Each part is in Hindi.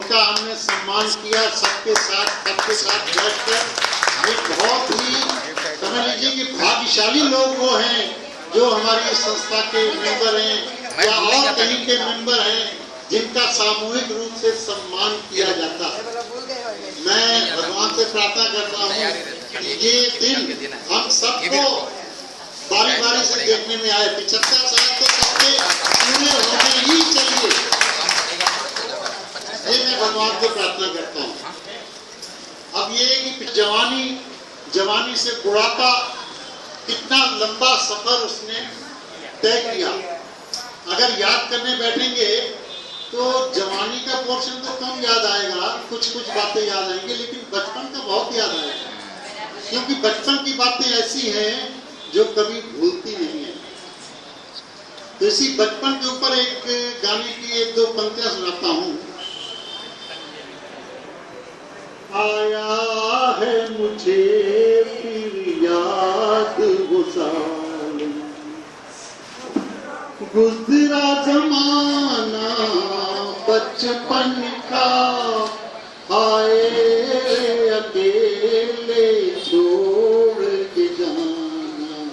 का हमने सम्मान किया सबके साथ बैठकर। एक बहुत ही समझ लीजिए कि भाग्यशाली लोग वो हैं जो हमारी संस्था के मेंबर हैं या और कहीं के मेंबर हैं जिनका सामूहिक रूप से सम्मान किया जाता है। मैं भगवान से प्रार्थना करता हूँ कि ये दिन हम सबको बारी बारी से देखने में आए। 75 साल तो सबके पूरे होने ही चाहिए, ये मैं भगवान से प्रार्थना करता हूँ। अब ये कि जवानी से बुढ़ापा कितना लंबा सफर उसने तय किया। अगर याद करने बैठेंगे तो जवानी का पोर्शन तो कम याद आएगा, कुछ बातें याद आएंगी, लेकिन बचपन का बहुत याद आएगा, क्योंकि बचपन की बातें ऐसी हैं जो कभी भूलती नहीं है। तो इसी बचपन के ऊपर एक गाने की 1-2 पंक्तियां सुनाता हूं। आया है मुझे फिर याद वो साल, गुजरा जमाना बचपन का, आए अकेले छोड़ के जाना,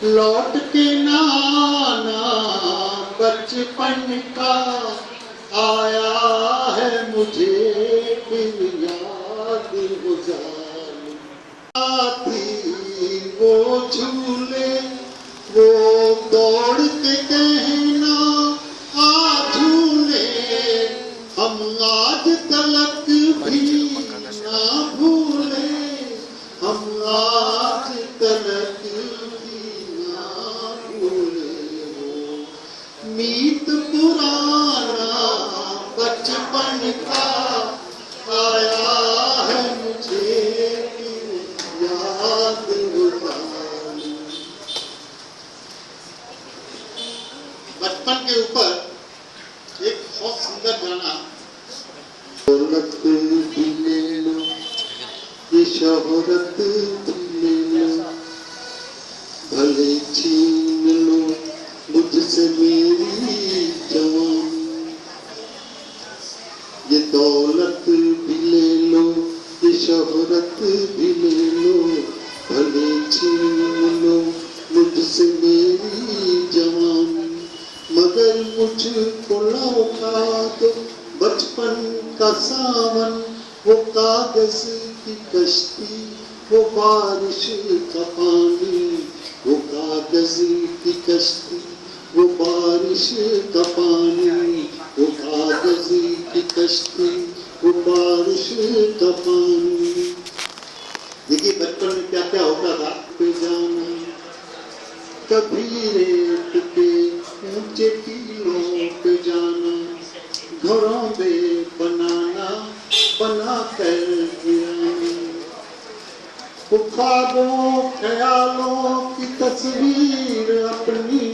लौट के नाना बचपन का, आया है मुझे फिर याद वो साल। साथी वो झूले वो दौड़ के कहना आ झूले, हम आज तलक भी ना भूले, हम आज तलक भी ना भूले। मीत पुराना बचपन का, आया है मुझे याद वो साल। बचपन के ऊपर एक बहुत सुंदर गाना। दौलत भी ले लो, ये शोहरत भी ले लो, भले छीन लो मुझसे मेरी जवानी। ये दौलत भी ले लो, ये शोहरत भी ले लो, भले छीन लो मुझसे मेरी जवानी, मगर मुझको लौटा दो बचपन का सावन, वो कागज की कश्ती वो बारिश का पानी, वो कागज की कश्ती वो बारिश का पानी, वो कागज की कश्ती वो बारिश का पानी। देखिए बचपन में क्या क्या होता था। पे जाना कभी रेत के ऊंचे टीलों पे जाना, घरों में बनाना बना कर गिराना, ख्वाबों ख्यालों की तस्वीर अपनी,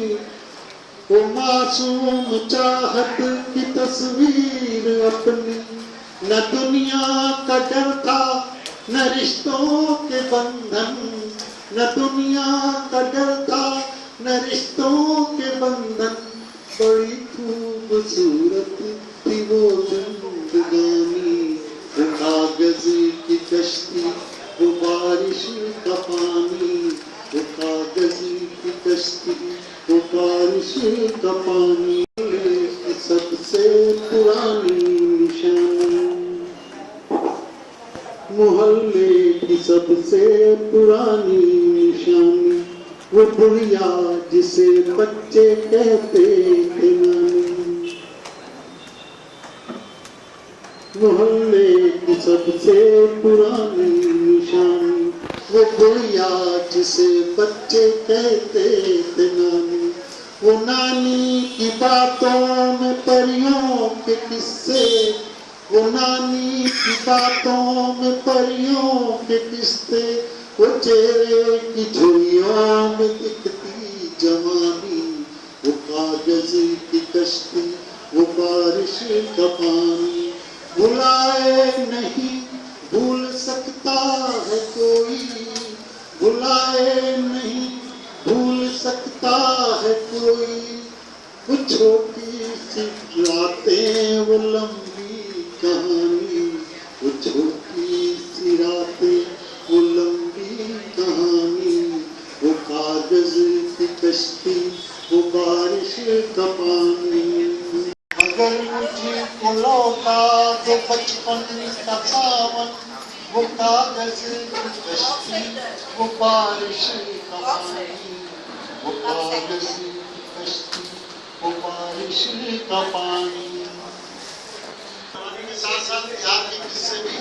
वो मासूम चाहत की तस्वीर अपनी। न दुनिया का डर था न रिश्तों के बंधन, न दुनिया का डर था न रिश्तों के बंधन, बड़ी खूबसूरत थी वो जिंदगानी, वो कागज की कश्ती वो बारिश का पानी, वो कागज की कश्ती वो बारिश का पानी। सबसे पुरानी निशानी, मोहल्ले की सबसे पुरानी निशानी, वो बुढ़िया जिसे बच्चे कहते थे नानी। मोहल्ले की सबसे पुरानी निशानी, वो बुढ़िया जिसे बच्चे कहते थे नानी। वो नानी की बातों में परियों के किस्से, वो नानी की बातों में परियों के किस्से, वो चेहरे की झुर्रियों में दिखती जवानी, वो कागज की कश्ती वो बारिश का पानी। भुलाए नहीं भूल सकता है कोई, भुलाए नहीं भूल सकता है कोई, वो छोटी सी रातें वो लंबी कहानी, वो छोटी सी रातें, वो लंबी कहानी, वो कागज की कश्ती, वो बारिश का पानी। अगर मुझे को लौटा दो बचपन का सावन, वो कागज की कश्ती, वो बारिश का पानी, वो कागज की कश्ती, वो बारिश का पानी। के साथ साथ याद के किस्से भी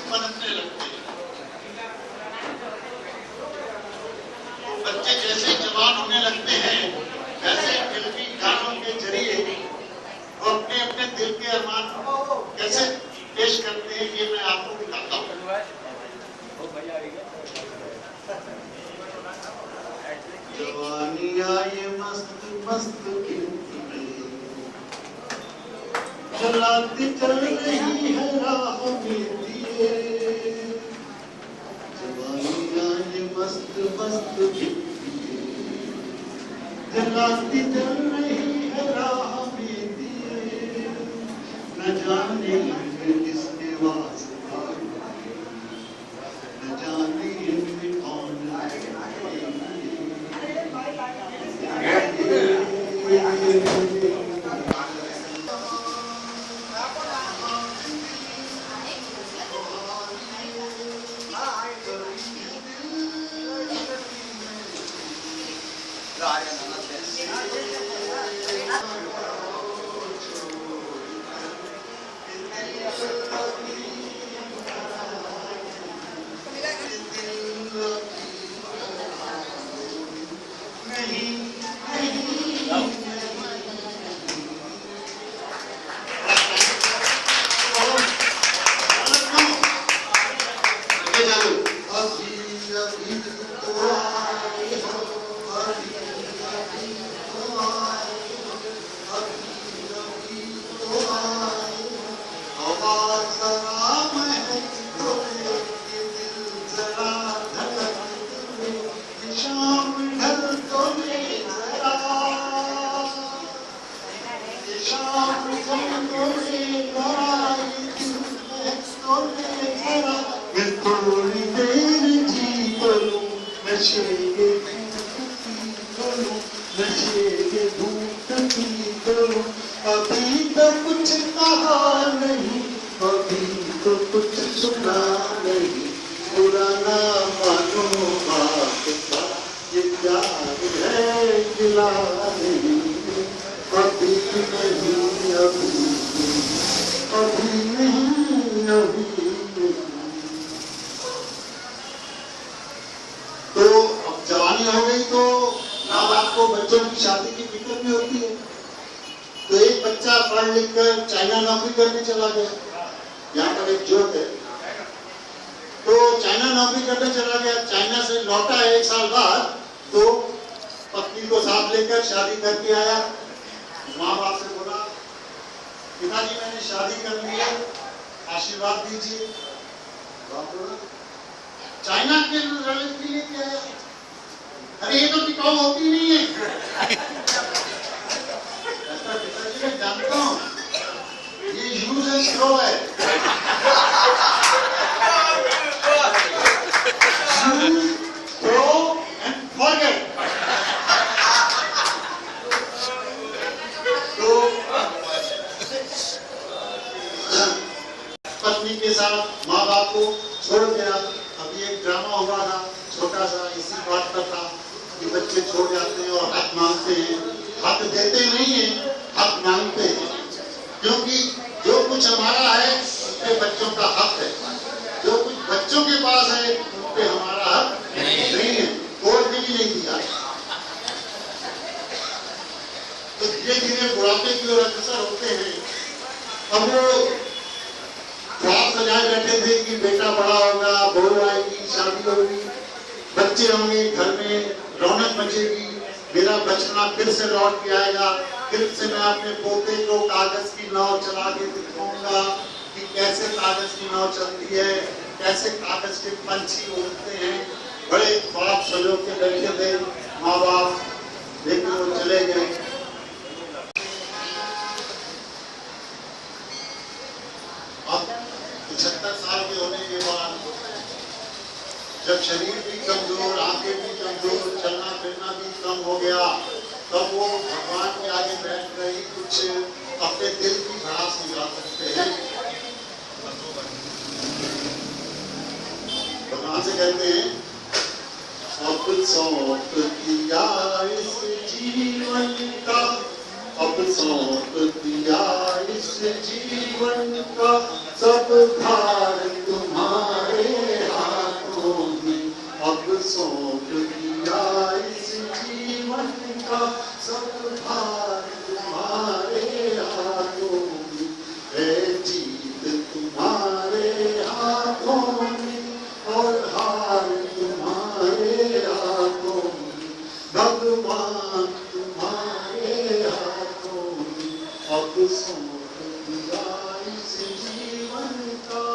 पनपने लगते हैं। बच्चे जैसे जवान होने लगते हैं, वैसे फिल्मी गानों के जरिए वो अपने अपने दिल के अरमान कैसे पेश करते हैं, ये मैं आपको दिखाता हूँ। जवानी आए मस्त मस्त जलाती चल रही है राह में दिए, जवानी आए मस्त मस्त जलाती चल रही है राह में दिए, न जाने किसके वास्ते, न जाने इनमें कौन अभी तो कुछ कहा नहीं, अभी तो कुछ सुना नहीं, पुराना मानो बात का ये प्यार है गिला नहीं, अभी नहीं अभी नहीं अभी। तो अब जवानी हो गई तो माँ बाप को बच्चों की शादी की फिक्र भी होती है। तो एक बच्चा पढ़ लिख कर चाइना नौकरी करने चला गया, यहाँ पर एक जोक है। तो चाइना नौकरी करने चला गया, चाइना से लौटा 1 साल बाद, तो पत्नी को साथ लेकर शादी करके आया। माँ बाप से बोला, पिताजी मैंने शादी कर ली है, आशीर्वाद दीजिए। बाप बोला, चाइना के लड़के के लिए क्या है? अरे ये तो टिकाऊ होती नहीं है। पिताजी मैं जानता हूँ, ये यूज एंड थ्रो है। Use, throw and forget. तो पत्नी के साथ माँ बाप को छोड़ गया। अभी एक ड्रामा हुआ था छोटा सा, इसी बात का था कि बच्चे छोड़ जाते हैं और हक मांगते हैं। हक देते नहीं है, हक मांगते हैं, क्योंकि जो कुछ हमारा है उस पे बच्चों का हक है, जो कुछ बच्चों के पास है उस पे हमारा हक नहीं है, कोर्ट ने भी नहीं दिया। तो धीरे धीरे बुढ़ापे की ओर अग्रसर होते हैं। अब वो ख्वाब सजाए बैठे थे कि बेटा बड़ा होगा, बहू आएगी, शादी होगी, बच्चे होंगे, घर में रौनक मचेगी, मेरा बचपना फिर से लौट के आएगा, फिर से मैं अपने पोते को कागज की नाव चला के दिखाऊंगा कि कैसे कागज की नाव चलती है, कैसे कागज के पंछी उड़ते हैं। बड़े ख्वाब सजो के बैठे थे माँ बाप, लेकिन वो चले गए। अब शरीर भी कमजोर, आंखें भी कमजोर, चलना फिरना भी कम हो गया, तब वो भगवान के आगे बैठ कर ही कुछ अपने दिल की भड़ास निकाल सकते हैं। भगवान से कहते हैं अब सौंप दिया इस जीवन का, अब सौंप दिया इस जीवन का, सब भार तुम्हारे हाथों में। अब सौंप दिया इस जीवन का, सब भार तुम्हारे हाथों में। है जीत तुम्हारे हाथों में और हार तुम्हारे हाथों में। भगवान तुम्हारे हाथों में। अब सौंप दिया इस जीवन का।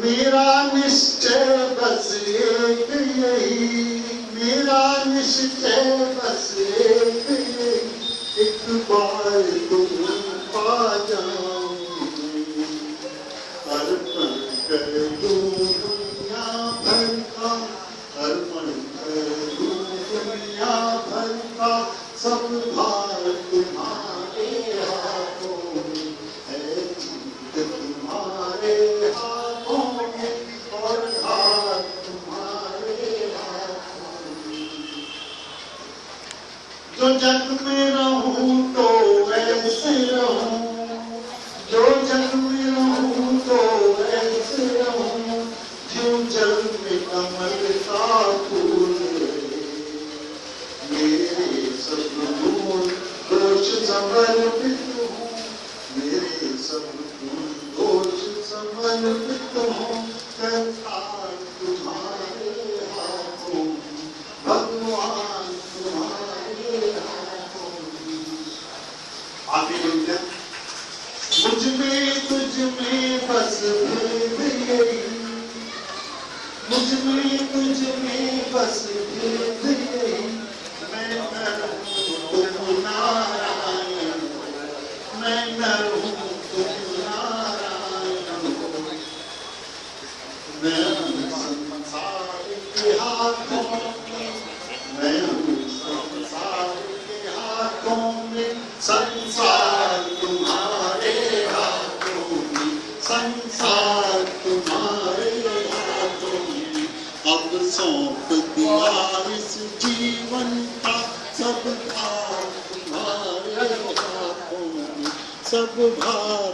मेरा निश्चय बस एक यही, मेरा निश्चय बस एक यही, एक बार तुम पा जाओगे। अर्पण कर दूं दुनिया भर का, अर्पण कर दूं दुनिया भर का, सब भार तुम्हारे हाथों में। है जीत तुम्हारे हाथों में और हार तुम्हारे हाथों में। जो जग में रहूं तो ऐसे रहूं, जो जग में रहूं तो ऐसे रहूं, जो जल में कमल का फूल रहे। मेरे सब गुण दोष समर्पित हूँ, मेरे सब गुण दोष समर्पित हूँ। करतार तुम्हारे हाथों में, भगवान तुम्हारे हाथों में। आखिरी पंक्तियां। मुझ में तुझ में बस भेद यही, मुझ में तुझ में बस भेद यही। मैं नर हूँ तुम नारायण, मैं नर हूँ तुम नारायण। मैं हूँ संसार के हाथों में, मैं हूँ संसार के हाथों में। संसार तुम्हारे हाथों में, संसार तुम्हारे हाथों में। अब सौंप दिया इस जीवन का, सब भार तुम्हारे हाथों में, सब भार